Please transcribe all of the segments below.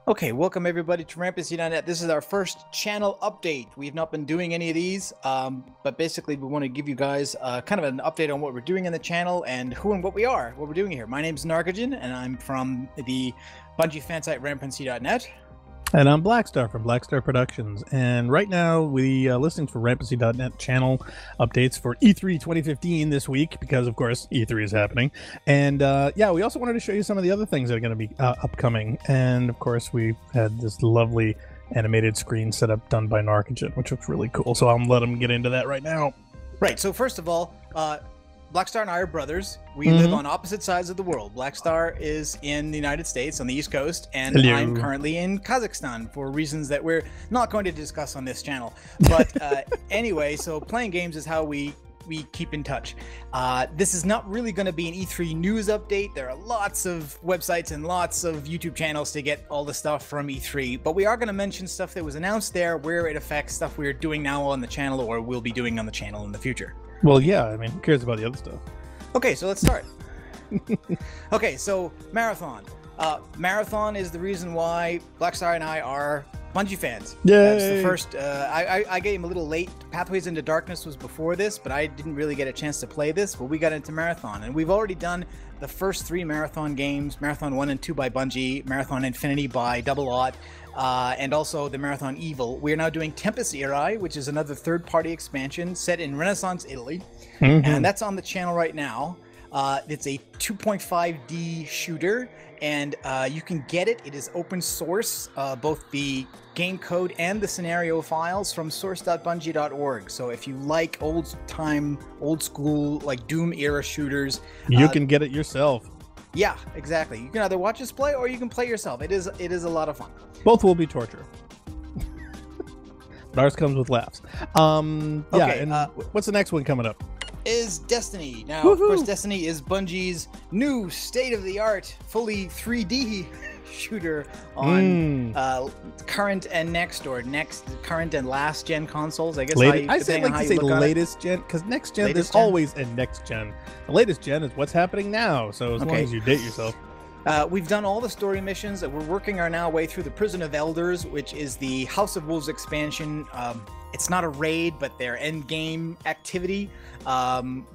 Okay, welcome everybody to RampantSea.net. This is our first channel update. We've not been doing any of these, but basically we want to give you guys kind of an update on what we're doing in the channel and who and what we're doing here. My name's Narcogen, and I'm from the Bungie fan site RampantSea.net. And I'm Blackstar from Blackstar Productions. And right now, we listening for RampantSea.net channel updates for E3 2015 this week, because of course E3 is happening. And yeah, we also wanted to show you some of the other things that are going to be upcoming. And of course, we had this lovely animated screen setup done by Narcogen, which looks really cool. So I'll let him get into that right now. Right. So first of all, Blackstar and I are brothers. We live on opposite sides of the world. Blackstar is in the United States on the East Coast, and Hello. I'm currently in Kazakhstan for reasons that we're not going to discuss on this channel. But anyway, so playing games is how we keep in touch. This is not really going to be an E3 news update. There are lots of websites and lots of YouTube channels to get all the stuff from E3, but we are going to mention stuff that was announced there, where it affects stuff we're doing now on the channel or will be doing on the channel in the future. Well, yeah, I mean, who cares about the other stuff? Okay, so let's start. Okay, so Marathon. Marathon is the reason why Blackstar and I are Bungie fans. Yay! That's the first. I gave him a little late. Pathways into Darkness was before this, but I didn't really get a chance to play this. But we got into Marathon, and we've already done the first 3 Marathon games: Marathon 1 and 2 by Bungie, Marathon Infinity by Double Odd, and also the Marathon Evil. We are now doing Tempus Irae, which is another third-party expansion set in Renaissance Italy, and that's on the channel right now. It's a 2.5D shooter, and you can get it. It is open source, both the game code and the scenario files from source.bungie.org. So if you like old school, like Doom era shooters, You can get it yourself. yeah, exactly. You can either watch us play or you can play yourself. It is a lot of fun. Both will be torture. But ours comes with laughs. Yeah, Okay, and what's the next one coming up? Is Destiny. Now, of course, Destiny is Bungie's new state-of-the-art, fully 3D shooter on current and next, or current and last gen consoles. I guess I say like to say latest gen, because next gen, Latest there's gen? always a next gen. The latest gen is what's happening now. So as long as you date yourself. We've done all the story missions. We're working our now way through the Prison of Elders, which is the House of Wolves expansion. It's not a raid, but their end game activity.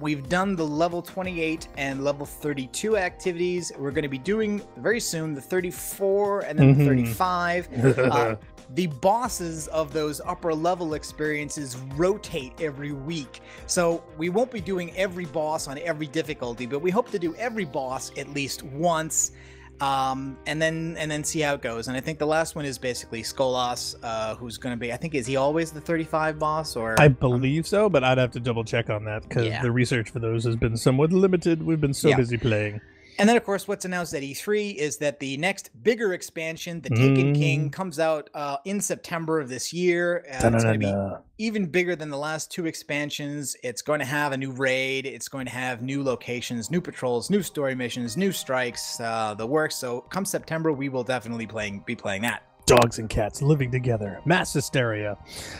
We've done the level 28 and level 32 activities. We're going to be doing very soon the 34 and then the 35. The bosses of those upper level experiences rotate every week, so we won't be doing every boss on every difficulty, but we hope to do every boss at least once, and then see how it goes. And I think the last one is basically Skolas, who's going to be, I think, is he always the 35 boss? Or I believe so, but I'd have to double check on that, because the research for those has been somewhat limited. We've been so busy playing. And then, of course, what's announced at E3 is that the next bigger expansion, The Taken King, comes out in September of this year. It's going to be even bigger than the last 2 expansions. It's going to have a new raid. It's going to have new locations, new patrols, new story missions, new strikes, the works. So come September, we will definitely be playing that. Dogs and cats living together, mass hysteria.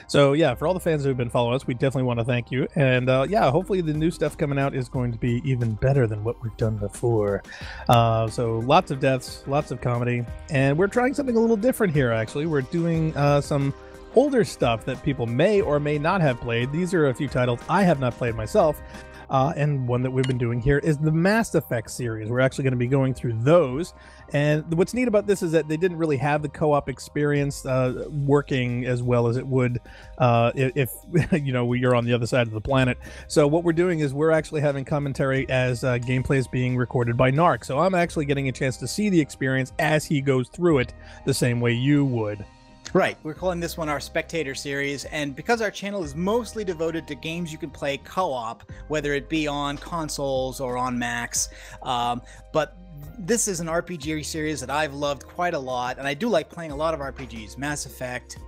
So yeah, for all the fans who have been following us, we definitely want to thank you. And yeah, hopefully the new stuff coming out is going to be even better than what we've done before. So lots of deaths, lots of comedy, and we're trying something a little different here. Actually, we're doing some older stuff that people may or may not have played. These are a few titles I have not played myself. And one that we've been doing here is the Mass Effect series. We're actually going to be going through those. And what's neat about this is that they didn't really have the co-op experience working as well as it would if you know, you're on the other side of the planet. So what we're doing is we're actually having commentary as gameplay is being recorded by Narc. So I'm actually getting a chance to see the experience as he goes through it the same way you would. Right, we're calling this one our Spectator series, and because our channel is mostly devoted to games you can play co-op, whether it be on consoles or on Macs, but this is an RPG series that I've loved quite a lot, and I do like playing a lot of RPGs. Mass Effect,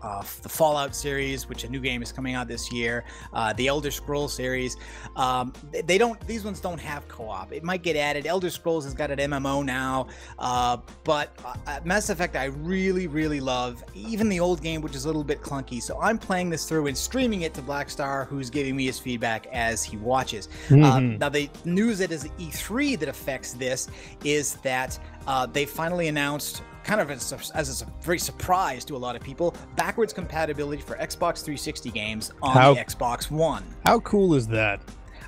the Fallout series, which a new game is coming out this year, the Elder Scrolls series. These ones don't have co-op. It might get added. Elder Scrolls has got an MMO now, but Mass Effect I really, really love. Even the old game, which is a little bit clunky. So I'm playing this through and streaming it to Blackstar, who's giving me his feedback as he watches. Now, the news that is E3 that affects this is is that they finally announced, kind of as a very surprise to a lot of people, backwards compatibility for Xbox 360 games on the Xbox One. How cool is that?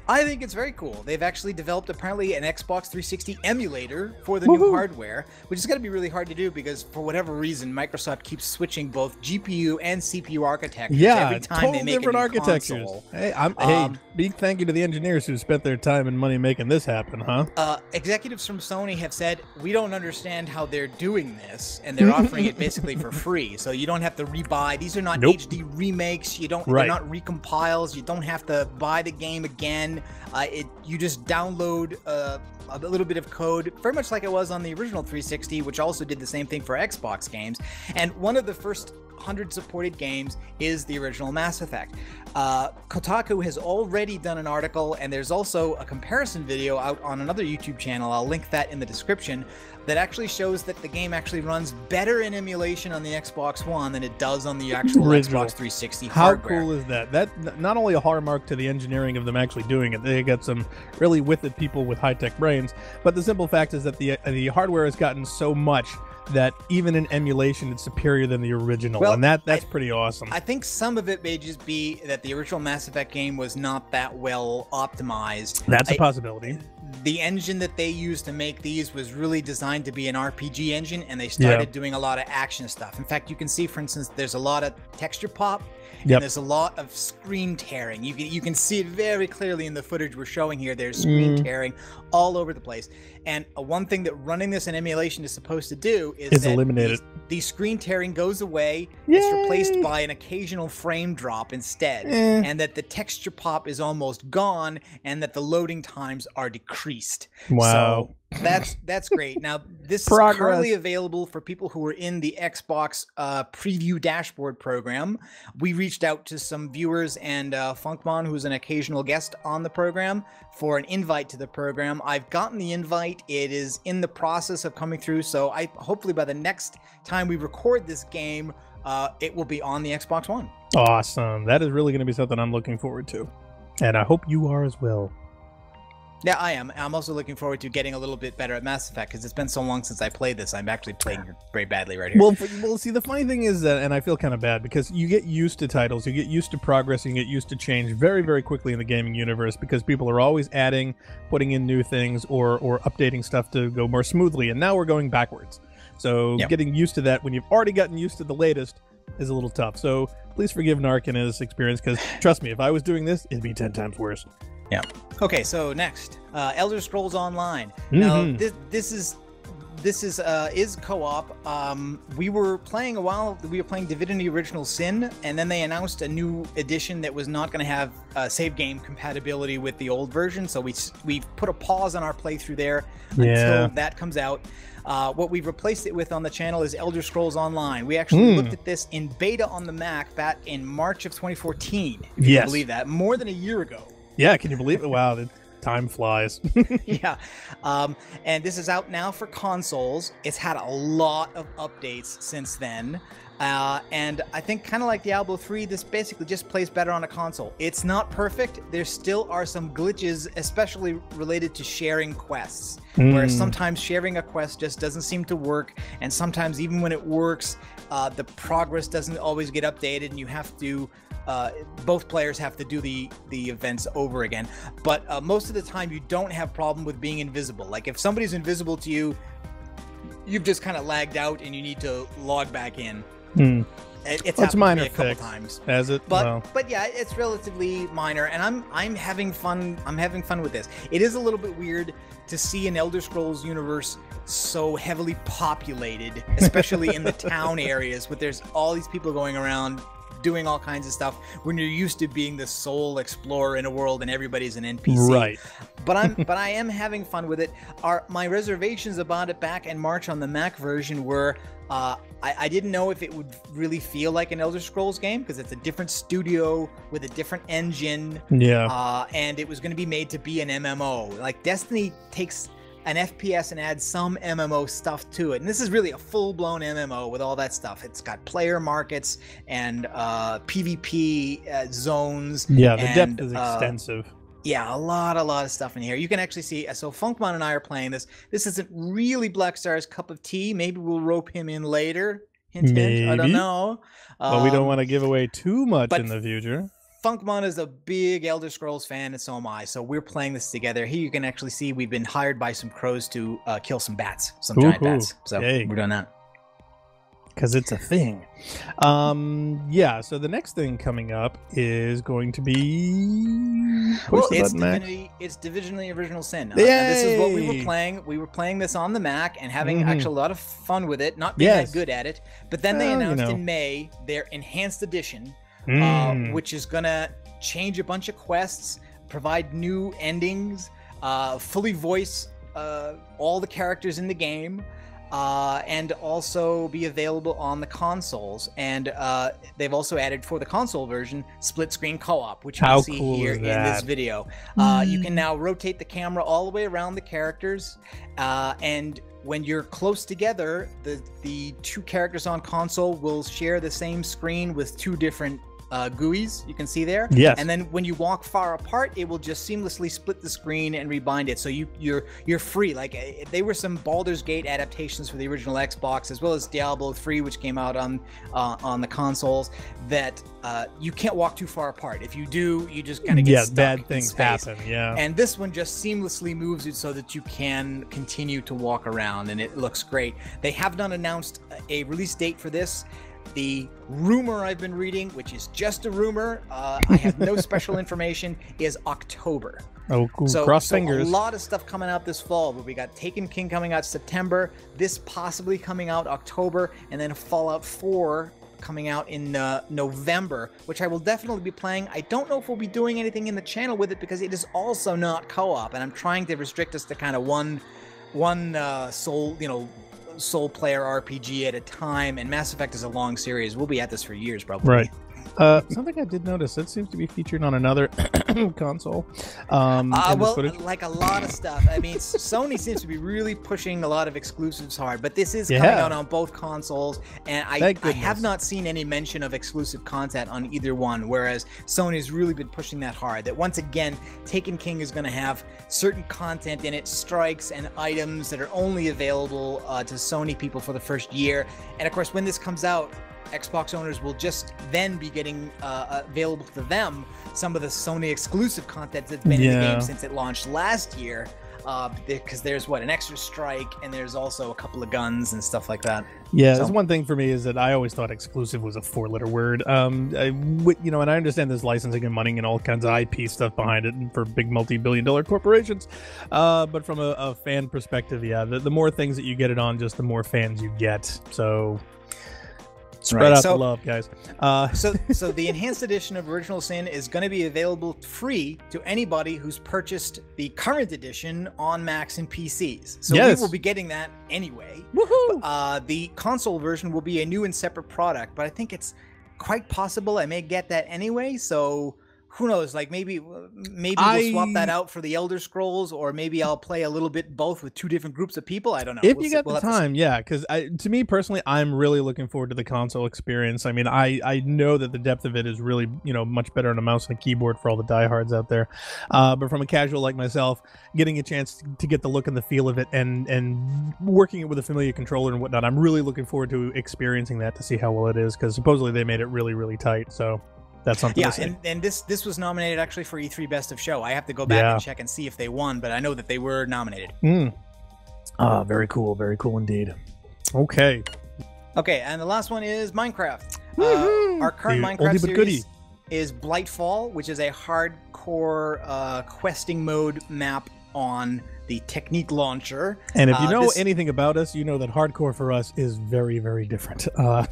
I think it's very cool. They've actually developed apparently an Xbox 360 emulator for the new hardware, which is going to be really hard to do because for whatever reason, Microsoft keeps switching both GPU and CPU architectures every time they make different a new architectures. console. Hey, big thank you to the engineers who spent their time and money making this happen, huh? Executives from Sony have said, we don't understand how they're doing this, and they're offering it basically for free, so you don't have to rebuy. These are not HD remakes. They're not recompiles. You don't have to buy the game again. You just download a little bit of code, very much like it was on the original 360, which also did the same thing for Xbox games. And one of the first 100 supported games is the original Mass Effect. Kotaku has already done an article, and there's also a comparison video out on another YouTube channel. I'll link that in the description. That actually shows that the game actually runs better in emulation on the Xbox One than it does on the actual Xbox 360 hardware. How cool is that? That not only a hallmark to the engineering of them actually doing it, they got some really wicked people with high-tech brains, but the simple fact is that the hardware has gotten so much that even in emulation it's superior than the original, well, and that's pretty awesome. I think some of it may just be that the original Mass Effect game was not that well optimized. That's a possibility. The engine that they used to make these was really designed to be an RPG engine, and they started doing a lot of action stuff. In fact, you can see, for instance, there's a lot of texture pop, and there's a lot of screen tearing. You can see it very clearly in the footage we're showing here. There's screen tearing all over the place. And one thing that running this in emulation is supposed to do is eliminate it. The screen tearing goes away. It's replaced by an occasional frame drop instead, and that the texture pop is almost gone, and that the loading times are decreased. Wow. So that's great. Now, this is currently available for people who are in the Xbox preview dashboard program. We reached out to some viewers and Funkmon, who's an occasional guest on the program, for an invite to the program. I've gotten the invite. It is in the process of coming through, so hopefully by the next time we record this game, it will be on the Xbox One. Awesome. That is really going to be something I'm looking forward to, and I hope you are as well. Yeah, I am. I'm also looking forward to getting a little bit better at Mass Effect, because it's been so long since I played this. I'm actually playing very badly right here. Well, see, the funny thing is that, and I feel kind of bad, because you get used to titles, you get used to progress, you get used to change very, very quickly in the gaming universe, because people are always adding, putting in new things, or updating stuff to go more smoothly, and now we're going backwards. So getting used to that when you've already gotten used to the latest is a little tough. So please forgive Narc and his experience, because trust me, if I was doing this, it'd be 10 times worse. Yeah. Okay, so next, Elder Scrolls Online. Now, this is co-op. We were playing a while. We were playing Divinity Original Sin, and then they announced a new edition that was not going to have save game compatibility with the old version. So we put a pause on our playthrough there until that comes out. What we've replaced it with on the channel is Elder Scrolls Online. We actually looked at this in beta on the Mac back in March of 2014. If you can believe that, more than a year ago. Yeah, can you believe it? Wow, the time flies. Yeah. And this is out now for consoles. It's had a lot of updates since then. And I think kind of like Diablo 3, this basically just plays better on a console. It's not perfect. There still are some glitches, especially related to sharing quests, where sometimes sharing a quest just doesn't seem to work. And sometimes even when it works, the progress doesn't always get updated, and you have to both players have to do the events over again. But most of the time you don't have problem with being invisible. Like if somebody's invisible to you, you've just kind of lagged out and you need to log back in. It's minor, a couple times. Has it? But yeah, it's relatively minor, and I'm having fun. I'm having fun with this. It is a little bit weird to see an Elder Scrolls universe so heavily populated, especially in the town areas, where there's all these people going around doing all kinds of stuff, when you're used to being the sole explorer in a world and everybody's an NPC. Right. But I am having fun with it. My reservations about it back in March on the Mac version were I didn't know if it would really feel like an Elder Scrolls game, because it's a different studio with a different engine. Yeah. And it was going to be made to be an MMO. Like Destiny takes an FPS and add some MMO stuff to it, and this is really a full-blown MMO with all that stuff. It's got player markets and PvP zones. Yeah, the depth is extensive. Yeah, a lot of stuff in here. You can actually see, so Funkmon and I are playing this. This isn't really Blackstar's cup of tea. Maybe we'll rope him in later. Hint, hint. I don't Maybe. know. Well, we don't want to give away too much but in the future. Funkmon is a big Elder Scrolls fan, and so am I. So we're playing this together. Here you can actually see we've been hired by some crows to kill some bats, some giant bats. So we're doing that. Because it's a thing. Yeah, so the next thing coming up is going to be... Well, it's Divinity Original Sin. This is what we were playing. We were playing this on the Mac and having actually a lot of fun with it, not being that good at it. But then they announced in May their Enhanced Edition, which is going to change a bunch of quests, provide new endings, fully voice all the characters in the game, and also be available on the consoles. And they've also added, for the console version, split screen co-op, which you can see here in this video. You can now rotate the camera all the way around the characters, and when you're close together, the two characters on console will share the same screen with two different GUIs, you can see there. Yes. And then when you walk far apart, it will just seamlessly split the screen and rebind it. So you're free. Like, they were some Baldur's Gate adaptations for the original Xbox, as well as Diablo 3, which came out on the consoles, that you can't walk too far apart. If you do, you just kind of get stuck. Bad things happen. Yeah. And this one just seamlessly moves it so that you can continue to walk around, and it looks great. They have not announced a release date for this. The rumor I've been reading, which is just a rumor, I have no special information, is October. Oh, cool. So, Cross fingers. A lot of stuff coming out this fall. But we got Taken King coming out September, this possibly coming out October, and then Fallout 4 coming out in November, which I will definitely be playing. I don't know if we'll be doing anything in the channel with it because it is also not co-op, and I'm trying to restrict us to kind of one sole player RPG at a time, and Mass Effect is a long series. We'll be at this for years, probably. Right. Something I did notice, it seems to be featured on another console. Like a lot of stuff. I mean, Sony seems to be really pushing a lot of exclusives hard, but this is coming out on both consoles, and I have not seen any mention of exclusive content on either one, whereas Sony's really been pushing that hard. That once again, Taken King is going to have certain content in it, strikes and items that are only available to Sony people for the first year. And of course, when this comes out, Xbox owners will just then be getting available to them some of the Sony exclusive content that's been in the game since it launched last year, because there's an extra strike, and there's also a couple of guns and stuff like that. Yeah, that's one thing for me, is that I always thought exclusive was a four-letter word. And I understand there's licensing and money and all kinds of IP stuff behind it for big multi-billion-dollar corporations. But from a fan perspective, the more things that you get it on, just the more fans you get. So spread out the love, guys. So the Enhanced Edition of Original Sin is going to be available free to anybody who's purchased the current edition on Macs and PCs. So we will be getting that anyway. Woohoo! The console version will be a new and separate product, but I think it's quite possible I may get that anyway. So who knows? Like, maybe we'll swap that out for the Elder Scrolls, or maybe I'll play a little bit both with two different groups of people. I don't know. If you got the time, because to me personally, I'm really looking forward to the console experience. I mean, I know that the depth of it is really, much better on a mouse and a keyboard for all the diehards out there. But from a casual like myself, getting a chance to get the look and the feel of it, and working it with a familiar controller and whatnot, I'm really looking forward to experiencing that, to see how well it is, because supposedly they made it really, really tight. So that's something to see. And this was nominated actually for E3 Best of Show. I have to go back and check and see if they won, but I know that they were nominated. Very cool indeed. Okay, and the last one is Minecraft. Our current Minecraft series is Blightfall, which is a hardcore questing mode map on the Technique launcher. And if you know anything about us, you know that hardcore for us is very, very different. I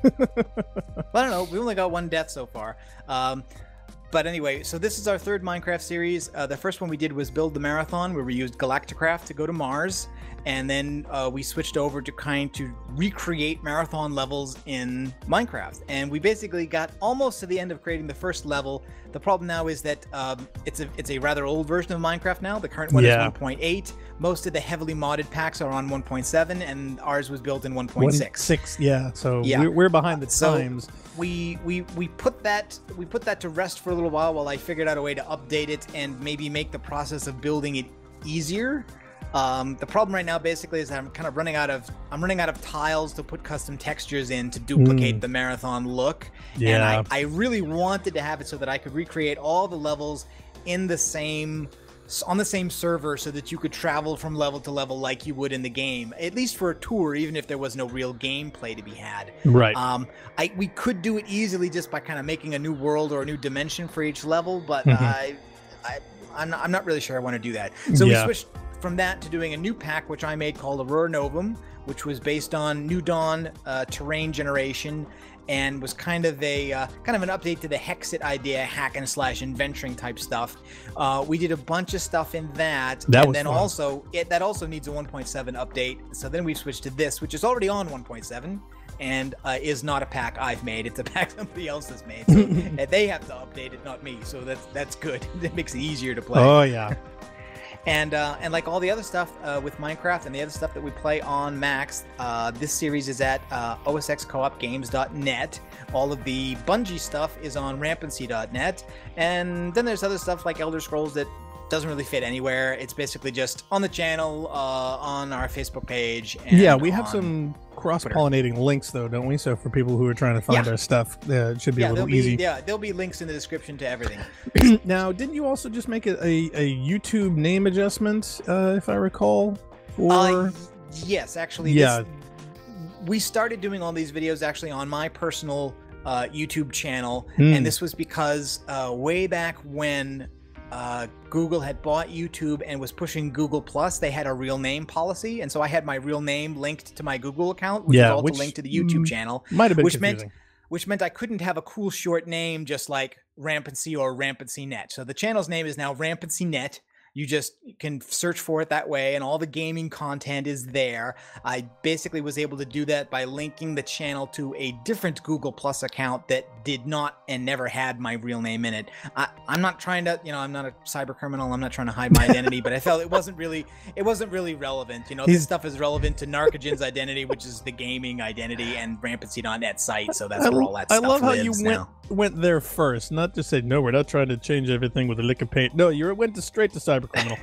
don't know. We only got one death so far. But anyway, so this is our third Minecraft series. The first one we did was Build the Marathon, where we used Galacticraft to go to Mars. and then we switched over to to recreate marathon levels in Minecraft. And we basically got almost to the end of creating the first level. The problem now is that it's a rather old version of Minecraft now. The current one is 1.8. Most of the heavily modded packs are on 1.7, and ours was built in 1.6. 6, yeah. So we're behind the times. We put that to rest for a little while I figured out a way to update it and maybe make the process of building it easier. The problem right now basically is that I'm kind of running out of tiles to put custom textures in to duplicate the marathon look. Yeah. And I really wanted to have it so that I could recreate all the levels in on the same server, so that you could travel from level to level like you would in the game, at least for a tour, even if there was no real gameplay to be had. Right. We could do it easily just by kind of making a new world or a new dimension for each level, but I'm not really sure I want to do that. So we switched from that to doing a new pack, which I made called Aurora Novum, which was based on New Dawn terrain generation, and was kind of an update to the Hexit idea, hack and slash adventuring type stuff. We did a bunch of stuff in that, and then also that also needs a 1.7 update. So then we switched to this, which is already on 1.7. And is not a pack I've made. It's a pack somebody else has made. So they have to update it, not me. So that's good. It makes it easier to play. Oh yeah. And like all the other stuff with Minecraft and the other stuff that we play on Macs, this series is at osxcoopgames.net. All of the Bungie stuff is on rampancy.net. And then there's other stuff like Elder Scrolls that doesn't really fit anywhere. It's basically just on the channel, on our Facebook page. And we have some cross-pollinating links though, don't we? So for people who are trying to find our stuff, it should be a little easy. There'll be links in the description to everything. Now, didn't you also just make a YouTube name adjustment, if I recall? Yes, actually. We started doing all these videos actually on my personal YouTube channel, and this was because way back when Google had bought YouTube and was pushing Google Plus, they had a real name policy, and so I had my real name linked to my Google account, which is also linked to the YouTube channel. Might have been confusing. Which meant I couldn't have a cool short name just like Rampancy or RampancyNet. So the channel's name is now RampancyNet. You just can search for it that way, and all the gaming content is there. I basically was able to do that by linking the channel to a different Google Plus account that did not and never had my real name in it. I'm not trying to, I'm not a cyber criminal. I'm not trying to hide my identity, but I felt it wasn't really relevant. This stuff is relevant to Narcogen's identity, which is the gaming identity, and Rampancy.net site. So that's where all that stuff lives. I love how you went there first, not to say no, we're not trying to change everything with a lick of paint. No, you went straight to cyber criminal.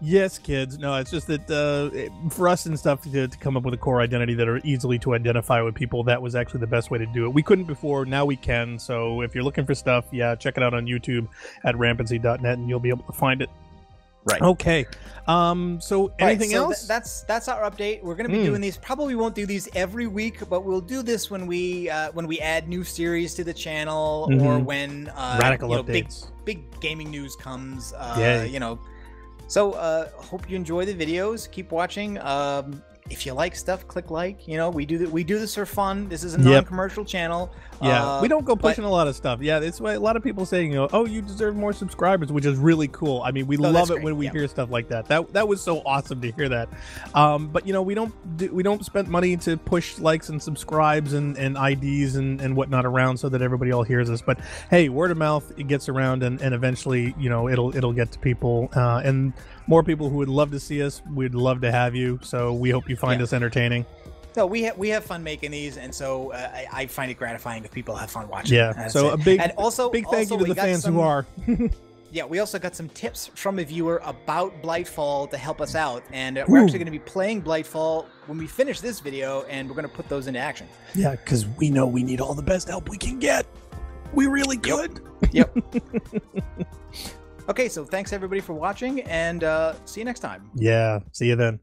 Yes, kids. No, it's just that for us and stuff to come up with a core identity that are easily to identify with people, that was actually the best way to do it. We couldn't before, now we can. So if you're looking for stuff, check it out on YouTube at rampancy.net and you'll be able to find it. Right. Okay. So anything else? That's our update. We're going to be doing these. Probably won't do these every week, but we'll do this when we add new series to the channel, or when radical updates, big gaming news comes. Yeah. So hope you enjoy the videos. Keep watching. If you like stuff, click like. We do this for fun. This is a non-commercial channel. We don't go pushing a lot of stuff. It's why a lot of people saying, oh, you deserve more subscribers, which is really cool. I mean, we love it when we hear stuff like that. That was so awesome to hear that. But we don't spend money to push likes and subscribes and IDs and whatnot around so that everybody all hears us. But hey, word of mouth, it gets around, and eventually it'll get to people, and more people who would love to see us. We'd love to have you. So we hope you find us entertaining. No, we have fun making these, and so I find it gratifying if people have fun watching. So a big thank you to the fans who are. We also got some tips from a viewer about Blightfall to help us out, and we're actually going to be playing Blightfall when we finish this video, and we're going to put those into action. Yeah, because we know we need all the best help we can get. We really could. Yep. Okay, so thanks everybody for watching, and see you next time. Yeah, see you then.